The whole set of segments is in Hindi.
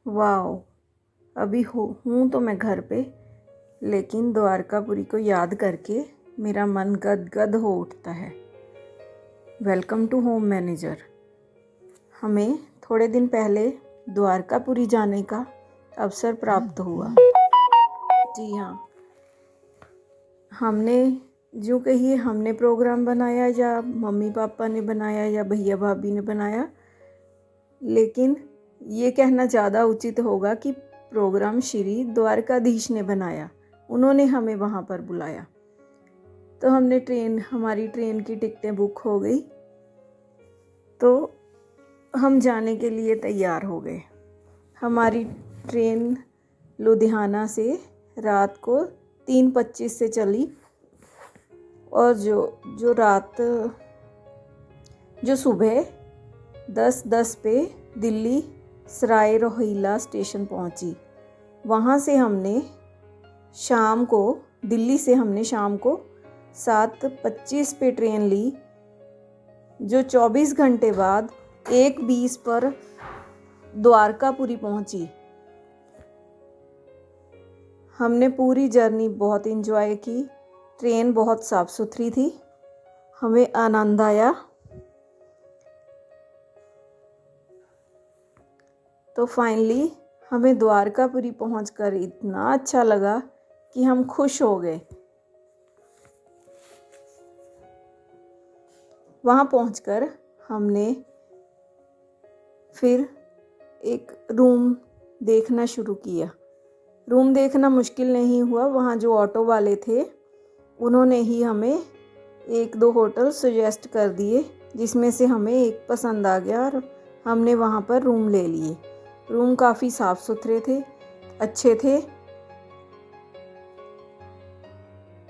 वाओ। अभी हूँ तो मैं घर पे, लेकिन द्वारकापुरी को याद करके मेरा मन गदगद हो उठता है। Welcome to home manager. हमें थोड़े दिन पहले द्वारकापुरी जाने का अवसर प्राप्त हुआ। जी हाँ, हमने जो कहिए हमने प्रोग्राम बनाया या मम्मी पापा ने बनाया या भैया भाभी ने बनाया, लेकिन ये कहना ज़्यादा उचित होगा कि प्रोग्राम श्री द्वारकाधीश ने बनाया। उन्होंने हमें वहाँ पर बुलाया। तो हमारी ट्रेन की टिकटें बुक हो गई, तो हम जाने के लिए तैयार हो गए। हमारी ट्रेन लुधियाना से रात को 3:25 से चली, और जो सुबह 10:10 पे दिल्ली सराय रोहिल्ला स्टेशन पहुंची। वहाँ से दिल्ली से हमने शाम को 7:25 पे ट्रेन ली, जो 24 घंटे बाद 1:20 पर द्वारकापुरी पहुंची। हमने पूरी जर्नी बहुत एंजॉय की। ट्रेन बहुत साफ़ सुथरी थी, हमें आनंद आया। तो फाइनली हमें द्वारकापुरी पहुंचकर इतना अच्छा लगा कि हम खुश हो गए। वहाँ पहुंचकर हमने फिर एक रूम देखना शुरू किया। रूम देखना मुश्किल नहीं हुआ। वहाँ जो ऑटो वाले थे उन्होंने ही हमें 1-2 होटल सजेस्ट कर दिए, जिसमें से हमें एक पसंद आ गया और हमने वहाँ पर रूम ले लिए। रूम काफ़ी साफ़ सुथरे थे, अच्छे थे।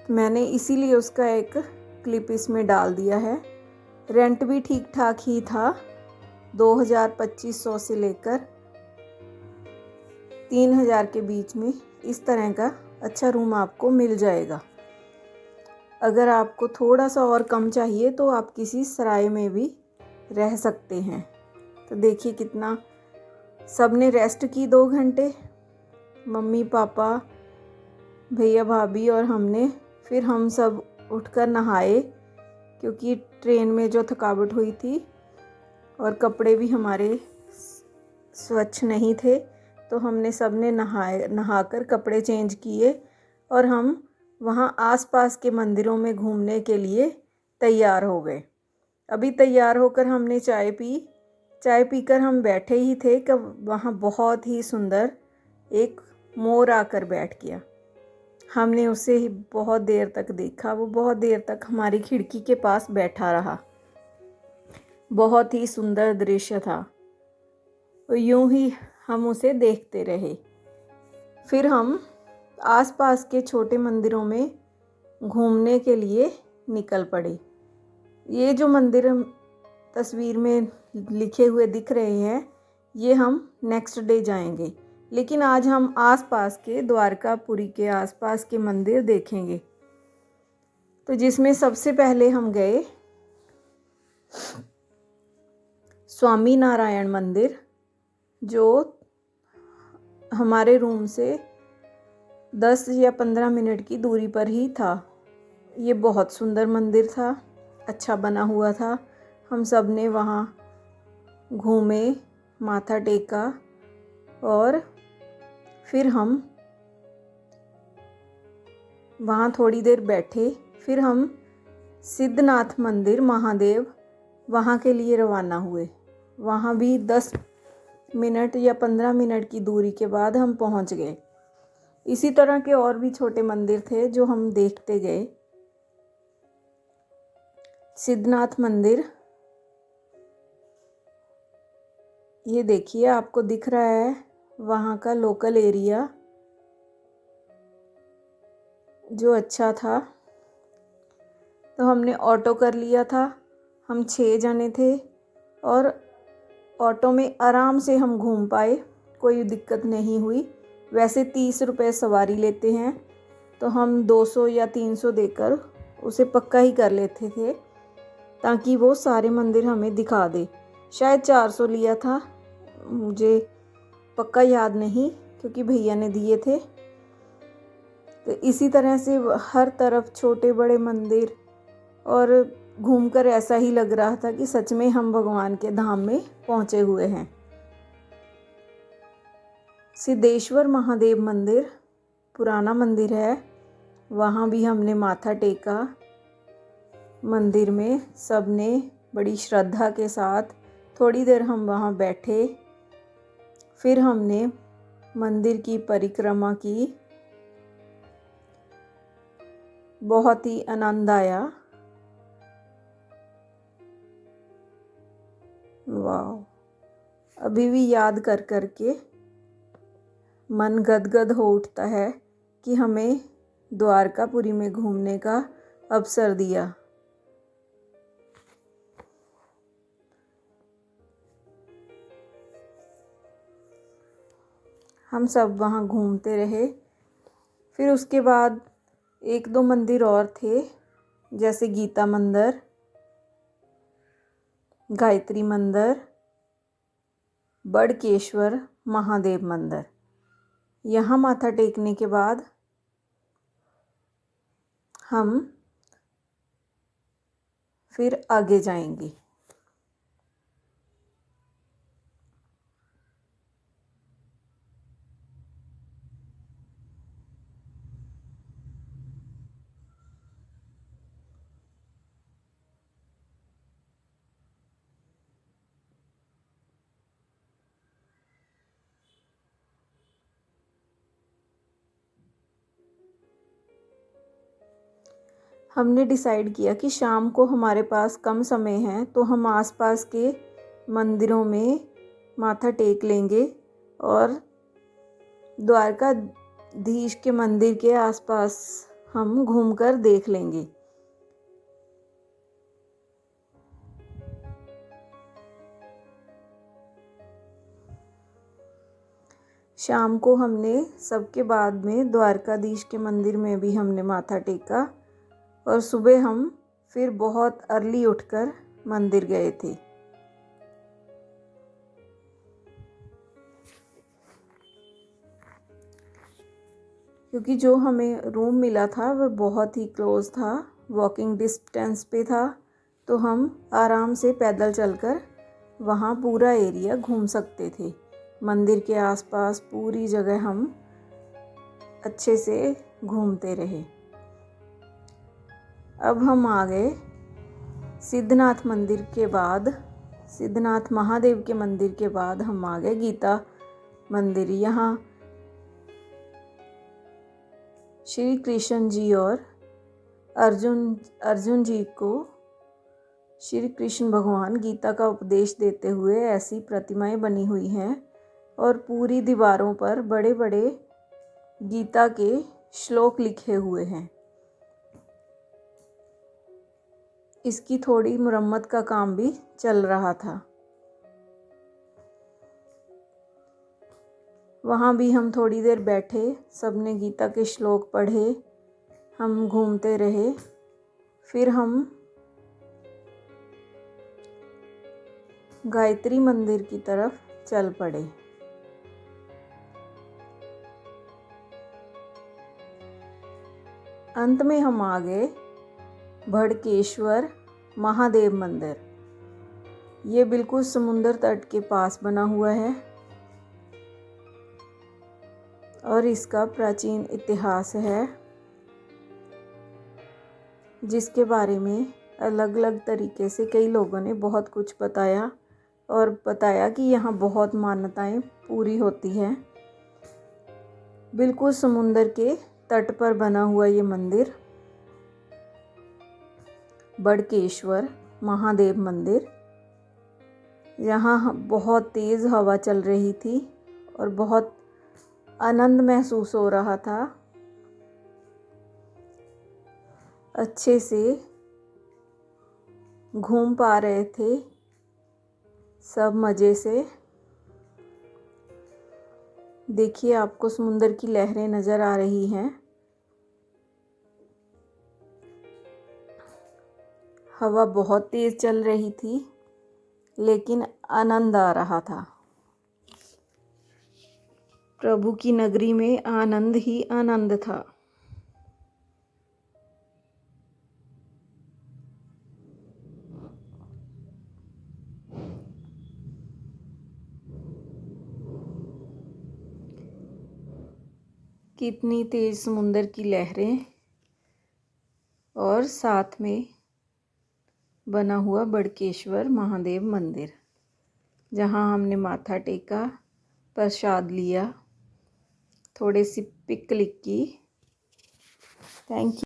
मैंने इसीलिए उसका एक क्लिप इसमें डाल दिया है। रेंट भी ठीक ठाक ही था, 2,000-2,500 से लेकर 3,000 के बीच में इस तरह का अच्छा रूम आपको मिल जाएगा। अगर आपको थोड़ा सा और कम चाहिए तो आप किसी सराय में भी रह सकते हैं। तो देखिए कितना सबने रेस्ट की 2 घंटे, मम्मी पापा भैया भाभी और हमने। फिर हम सब उठकर नहाए, क्योंकि ट्रेन में जो थकावट हुई थी और कपड़े भी हमारे स्वच्छ नहीं थे, तो हमने सबने नहाकर कपड़े चेंज किए और हम वहाँ आसपास के मंदिरों में घूमने के लिए तैयार हो गए। अभी तैयार होकर हमने चाय पीकर हम बैठे ही थे कि वहाँ बहुत ही सुंदर एक मोर आकर बैठ गया। हमने उसे ही बहुत देर तक देखा। वो बहुत देर तक हमारी खिड़की के पास बैठा रहा। बहुत ही सुंदर दृश्य था। तो यूं ही हम उसे देखते रहे। फिर हम आसपास के छोटे मंदिरों में घूमने के लिए निकल पड़े। ये जो मंदिर तस्वीर में लिखे हुए दिख रहे हैं, ये हम नेक्स्ट डे जाएंगे, लेकिन आज हम आसपास के द्वारकापुरी के आसपास के मंदिर देखेंगे। तो जिसमें सबसे पहले हम गए स्वामी नारायण मंदिर, जो हमारे रूम से 10 या 15 मिनट की दूरी पर ही था। ये बहुत सुंदर मंदिर था, अच्छा बना हुआ था। हम सब ने वहाँ घूमे, माथा टेका और फिर हम वहाँ थोड़ी देर बैठे। फिर हम सिद्धनाथ मंदिर महादेव वहाँ के लिए रवाना हुए। वहाँ भी 10 मिनट या 15 मिनट की दूरी के बाद हम पहुँच गए। इसी तरह के और भी छोटे मंदिर थे जो हम देखते गए। सिद्धनाथ मंदिर, ये देखिए आपको दिख रहा है वहाँ का लोकल एरिया जो अच्छा था। तो हमने ऑटो कर लिया था। हम 6 जने थे और ऑटो में आराम से हम घूम पाए, कोई दिक्कत नहीं हुई। वैसे 30 रुपये सवारी लेते हैं, तो हम 200 या 300 देकर उसे पक्का ही कर लेते थे, ताकि वो सारे मंदिर हमें दिखा दे। शायद 400 लिया था, मुझे पक्का याद नहीं क्योंकि भैया ने दिए थे। तो इसी तरह से हर तरफ छोटे बड़े मंदिर, और घूमकर ऐसा ही लग रहा था कि सच में हम भगवान के धाम में पहुँचे हुए हैं। सिद्धेश्वर महादेव मंदिर पुराना मंदिर है, वहाँ भी हमने माथा टेका। मंदिर में सबने बड़ी श्रद्धा के साथ थोड़ी देर हम वहाँ बैठे, फिर हमने मंदिर की परिक्रमा की। बहुत ही आनंद आया। वाह, अभी भी याद कर कर के मन गदगद हो उठता है कि हमें द्वारकापुरी में घूमने का अवसर दिया। हम सब वहाँ घूमते रहे। फिर उसके बाद एक दो मंदिर और थे, जैसे गीता मंदिर, गायत्री मंदिर, बड़केश्वर महादेव मंदिर। यहाँ माथा टेकने के बाद हम फिर आगे जाएंगे। हमने डिसाइड किया कि शाम को हमारे पास कम समय है, तो हम आसपास के मंदिरों में माथा टेक लेंगे और द्वारकाधीश के मंदिर के आसपास हम घूमकर देख लेंगे। शाम को हमने सबके बाद में द्वारकाधीश के मंदिर में भी हमने माथा टेका, और सुबह हम फिर बहुत अर्ली उठकर मंदिर गए थे। क्योंकि जो हमें रूम मिला था वह बहुत ही क्लोज था, वॉकिंग डिस्टेंस पे था, तो हम आराम से पैदल चलकर वहाँ पूरा एरिया घूम सकते थे। मंदिर के आसपास पूरी जगह हम अच्छे से घूमते रहे। अब हम आ गए सिद्धनाथ मंदिर के बाद, सिद्धनाथ महादेव के मंदिर के बाद हम आ गए गीता मंदिर। यहाँ श्री कृष्ण जी और अर्जुन जी को श्री कृष्ण भगवान गीता का उपदेश देते हुए ऐसी प्रतिमाएं बनी हुई हैं, और पूरी दीवारों पर बड़े बड़े गीता के श्लोक लिखे हुए हैं। इसकी थोड़ी मुरम्मत का काम भी चल रहा था। वहाँ भी हम थोड़ी देर बैठे, सबने गीता के श्लोक पढ़े, हम घूमते रहे। फिर हम गायत्री मंदिर की तरफ चल पड़े। अंत में हम आ गए बड़केश्वर महादेव मंदिर। ये बिल्कुल समुंदर तट के पास बना हुआ है, और इसका प्राचीन इतिहास है, जिसके बारे में अलग अलग तरीके से कई लोगों ने बहुत कुछ बताया, और बताया कि यहाँ बहुत मान्यताएं पूरी होती हैं। बिल्कुल समुंदर के तट पर बना हुआ ये मंदिर बड़केश्वर महादेव मंदिर। यहाँ बहुत तेज़ हवा चल रही थी और बहुत आनंद महसूस हो रहा था। अच्छे से घूम पा रहे थे सब मज़े से। देखिए, आपको समुंदर की लहरें नज़र आ रही हैं। हवा बहुत तेज़ चल रही थी, लेकिन आनंद आ रहा था। प्रभु की नगरी में आनंद ही आनंद था। कितनी तेज समुंदर की लहरें और साथ में बना हुआ बड़केश्वर महादेव मंदिर, जहां हमने माथा टेका, प्रसाद लिया, थोड़ी सी पिक क्लिक की। Thank you.